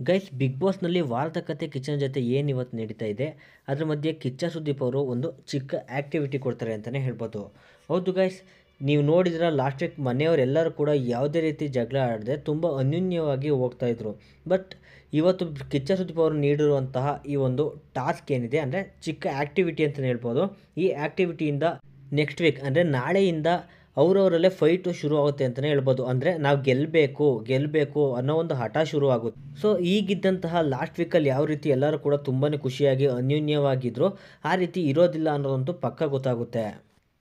Guys big ಬಾಸ್ನಲ್ಲಿ ವಾರದ ಕತೆ ಕಿಚ್ಚನ ಜೊತೆ ಏನು ಇವತ್ತು ನಡೀತಾ ಇದೆ, ಅದ್ರ ಮಧ್ಯೆ ಕಿಚ್ಚ ಸುದೀಪ್ ಅವರು ಒಂದು ಚಿಕ್ಕ ಆ್ಯಕ್ಟಿವಿಟಿ ಕೊಡ್ತಾರೆ ಅಂತಲೇ ಹೇಳ್ಬೋದು. ಹೌದು ಗೈಸ್, ನೀವು ನೋಡಿದ್ರೆ ಲಾಸ್ಟ್ ವೀಕ್ ಮನೆಯವರೆಲ್ಲರೂ ಕೂಡ ಯಾವುದೇ ರೀತಿ ಜಗಳ ಆಡದೆ ತುಂಬ ಅನ್ಯೂನ್ಯವಾಗಿ ಹೋಗ್ತಾಯಿದ್ರು. ಬಟ್ ಇವತ್ತು ಕಿಚ್ಚ ಸುದೀಪ್ ಅವರು ನೀಡಿರುವಂತಹ ಈ ಒಂದು ಟಾಸ್ಕ್ ಏನಿದೆ ಅಂದರೆ ಚಿಕ್ಕ ಆ್ಯಕ್ಟಿವಿಟಿ ಅಂತಲೇ ಹೇಳ್ಬೋದು. ಈ ಆ್ಯಕ್ಟಿವಿಟಿಯಿಂದ ನೆಕ್ಸ್ಟ್ ವೀಕ್ ಅಂದರೆ ನಾಳೆಯಿಂದ ಅವರವರಲ್ಲೇ ಫೈಟು ಶುರು ಆಗುತ್ತೆ ಅಂತಲೇ ಹೇಳ್ಬೋದು. ಅಂದರೆ ನಾವು ಗೆಲ್ಲಬೇಕು ಅನ್ನೋ ಒಂದು ಹಠ ಶುರು ಆಗುತ್ತೆ. ಸೊ ಈಗಿದ್ದಂತಹ ಲಾಸ್ಟ್ ವೀಕಲ್ಲಿ ಯಾವ ರೀತಿ ಎಲ್ಲರೂ ಕೂಡ ತುಂಬಾ ಖುಷಿಯಾಗಿ ಅನ್ಯೂನ್ಯವಾಗಿದ್ದರು, ಆ ರೀತಿ ಇರೋದಿಲ್ಲ ಅನ್ನೋದಂತೂ ಪಕ್ಕ ಗೊತ್ತಾಗುತ್ತೆ.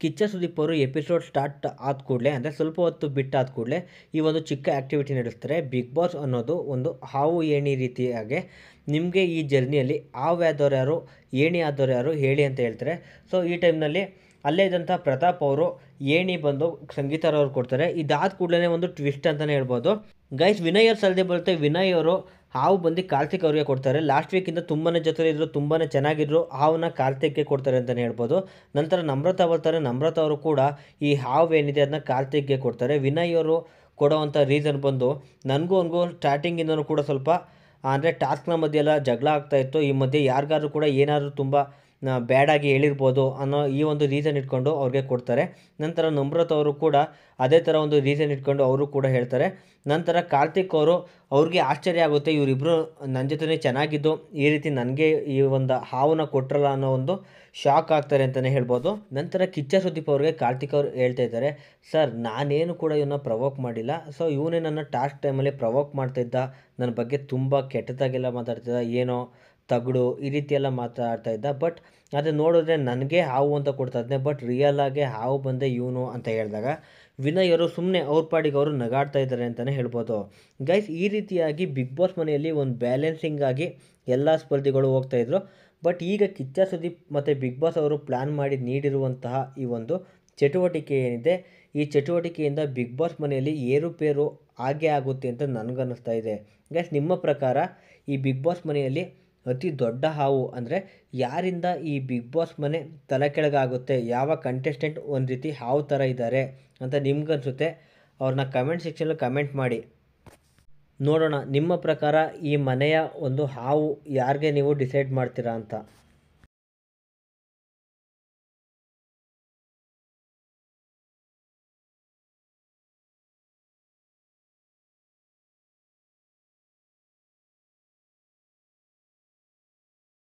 ಕಿಚ್ಚ ಸುದೀಪ್ ಅವರು ಎಪಿಸೋಡ್ ಸ್ಟಾರ್ಟ್ ಆದ ಕೂಡಲೇ ಅಂದರೆ ಸ್ವಲ್ಪ ಹೊತ್ತು ಬಿಟ್ಟಾದ ಕೂಡಲೇ ಈ ಒಂದು ಚಿಕ್ಕ ಆ್ಯಕ್ಟಿವಿಟಿ ನಡೆಸ್ತಾರೆ. ಬಿಗ್ ಬಾಸ್ ಅನ್ನೋದು ಒಂದು ಹಾವು ಏಣಿ ರೀತಿಯಾಗೆ ನಿಮಗೆ ಈ ಜರ್ನಿಯಲ್ಲಿ ಹಾವು ಆದವ್ರು ಯಾರು, ಏಣಿ ಆದವ್ರು ಯಾರು ಹೇಳಿ ಅಂತ ಹೇಳ್ತಾರೆ. ಸೊ ಈ ಟೈಮ್ನಲ್ಲಿ ಅಲ್ಲೇ ಇದ್ದಂಥ ಪ್ರತಾಪ್ ಅವರು ಏಣಿ ಬಂದು ಸಂಗೀತರವ್ರು ಕೊಡ್ತಾರೆ. ಇದಾದ ಕೂಡಲೇ ಒಂದು ಟ್ವಿಸ್ಟ್ ಅಂತಲೇ ಹೇಳ್ಬೋದು. ಗೈಸ್, ವಿನಯ್ ಅವ್ರು ಸಲ್ದೆ ಬರುತ್ತೆ. ವಿನಯ್ ಅವರು ಹಾವು ಬಂದು ಕಾರ್ತಿಕ್ ಅವ್ರಿಗೆ ಕೊಡ್ತಾರೆ. ಲಾಸ್ಟ್ ವೀಕಿಂದ ತುಂಬಾ ಜೊತೆ ಇದ್ರು, ತುಂಬಾ ಚೆನ್ನಾಗಿದ್ರು. ಹಾವನ್ನ ಕಾರ್ತಿಕ್ಗೆ ಕೊಡ್ತಾರೆ ಅಂತಲೇ ಹೇಳ್ಬೋದು. ನಂತರ ನಮ್ರತಾ ಬರ್ತಾರೆ. ನಮ್ರತಾ ಅವರು ಕೂಡ ಈ ಹಾವು ಏನಿದೆ ಅದನ್ನ ಕಾರ್ತಿಕ್ಗೆ ಕೊಡ್ತಾರೆ. ವಿನಯ್ ಅವರು ಕೊಡೋವಂಥ ರೀಸನ್ ಬಂದು ನನಗೂ ಸ್ಟಾರ್ಟಿಂಗಿಂದನೂ ಕೂಡ ಸ್ವಲ್ಪ ಅಂದರೆ ಟಾಸ್ಕ್ನ ಮಧ್ಯೆ ಎಲ್ಲ ಜಗಳ ಆಗ್ತಾಯಿತ್ತು. ಈ ಮಧ್ಯೆ ಯಾರಿಗಾದ್ರೂ ಕೂಡ ಏನಾದರೂ ತುಂಬ ಬ್ಯಾಡಾಗಿ ಹೇಳಿರ್ಬೋದು ಅನ್ನೋ ಈ ಒಂದು ರೀಸನ್ ಇಟ್ಕೊಂಡು ಅವ್ರಿಗೆ ಕೊಡ್ತಾರೆ. ನಂತರ ನಮ್ರತಾ ಅವರು ಕೂಡ ಅದೇ ಥರ ಒಂದು ರೀಸನ್ ಇಟ್ಕೊಂಡು ಅವರು ಕೂಡ ಹೇಳ್ತಾರೆ. ನಂತರ ಕಾರ್ತಿಕ್ ಅವರು ಅವ್ರಿಗೆ ಆಶ್ಚರ್ಯ ಆಗುತ್ತೆ, ಇವರಿಬ್ಬರು ನನ್ನ ಜೊತೆ ಚೆನ್ನಾಗಿದ್ದು ಈ ರೀತಿ ನನಗೆ ಈ ಒಂದು ಹಾವನ್ನ ಕೊಟ್ಟರಲ್ಲ ಅನ್ನೋ ಒಂದು ಶಾಕ್ ಆಗ್ತಾರೆ ಅಂತಲೇ ಹೇಳ್ಬೋದು. ನಂತರ ಕಿಚ್ಚ ಸುದೀಪ್ ಅವ್ರಿಗೆ ಕಾರ್ತಿಕ್ ಅವರು ಹೇಳ್ತಾ ಇದ್ದಾರೆ, ಸರ್ ನಾನೇನು ಕೂಡ ಇವನ್ನ ಪ್ರವೋಕ್ ಮಾಡಿಲ್ಲ. ಸೊ ಇವನೇ ನನ್ನ ಟಾಸ್ಕ್ ಟೈಮಲ್ಲಿ ಪ್ರವೋಕ್ ಮಾಡ್ತಾಯಿದ್ದ, ನನ್ನ ಬಗ್ಗೆ ತುಂಬ ಕೆಟ್ಟದಾಗೆಲ್ಲ ಮಾತಾಡ್ತಿದ್ದ, ಏನೋ ತಗಡು ಈ ರೀತಿ ಎಲ್ಲ ಮಾತಾಡ್ತಾ ಇದ್ದ. ಬಟ್ ಅದು ನೋಡಿದ್ರೆ ನನಗೆ ಹಾವು ಅಂತ ಕೊಡ್ತಾ ಇದ್ದೆ, ಬಟ್ ರಿಯಲಾಗೆ ಹಾವು ಬಂದೆ ಇವನು ಅಂತ ಹೇಳಿದಾಗ ವಿನಯ್ ಅವರು ಸುಮ್ಮನೆ ಅವ್ರ ಪಾಡಿಗೆ ಅವರು ನಗಾಡ್ತಾ ಇದ್ದಾರೆ ಅಂತಲೇ ಹೇಳ್ಬೋದು. ಗೈಸ್, ಈ ರೀತಿಯಾಗಿ ಬಿಗ್ ಬಾಸ್ ಮನೆಯಲ್ಲಿ ಒಂದು ಬ್ಯಾಲೆನ್ಸಿಂಗ್ ಆಗಿ ಎಲ್ಲ ಸ್ಪರ್ಧಿಗಳು ಹೋಗ್ತಾಯಿದ್ರು. ಬಟ್ ಈಗ ಕಿಚ್ಚ ಸುದೀಪ್ ಮತ್ತು ಬಿಗ್ ಬಾಸ್ ಅವರು ಪ್ಲ್ಯಾನ್ ಮಾಡಿ ನೀಡಿರುವಂತಹ ಈ ಒಂದು ಚಟುವಟಿಕೆ ಏನಿದೆ, ಈ ಚಟುವಟಿಕೆಯಿಂದ ಬಿಗ್ ಬಾಸ್ ಮನೆಯಲ್ಲಿ ಏರುಪೇರು ಆಗೇ ಆಗುತ್ತೆ ಅಂತ ನನಗನ್ನಿಸ್ತಾ ಇದೆ. ಗೈಸ್, ನಿಮ್ಮ ಪ್ರಕಾರ ಈ ಬಿಗ್ ಬಾಸ್ ಮನೆಯಲ್ಲಿ ಅತಿ ದೊಡ್ಡ ಹಾವು ಅಂದರೆ ಯಾರಿಂದ ಈ ಬಿಗ್ ಬಾಸ್ ಮನೆ ತಲೆ ಕೆಳಗಾಗುತ್ತೆ, ಯಾವ ಕಂಟೆಸ್ಟೆಂಟ್ ಒಂದು ರೀತಿ ಹಾವು ಥರ ಇದ್ದಾರೆ ಅಂತ ನಿಮ್ಗನ್ಸುತ್ತೆ? ಅವ್ರನ್ನ ಕಮೆಂಟ್ ಸೆಕ್ಷನಲ್ಲಿ ಕಮೆಂಟ್ ಮಾಡಿ ನೋಡೋಣ. ನಿಮ್ಮ ಪ್ರಕಾರ ಈ ಮನೆಯ ಒಂದು ಹಾವು ಯಾರಿಗೆ ನೀವು ಡಿಸೈಡ್ ಮಾಡ್ತೀರಾ ಅಂತ.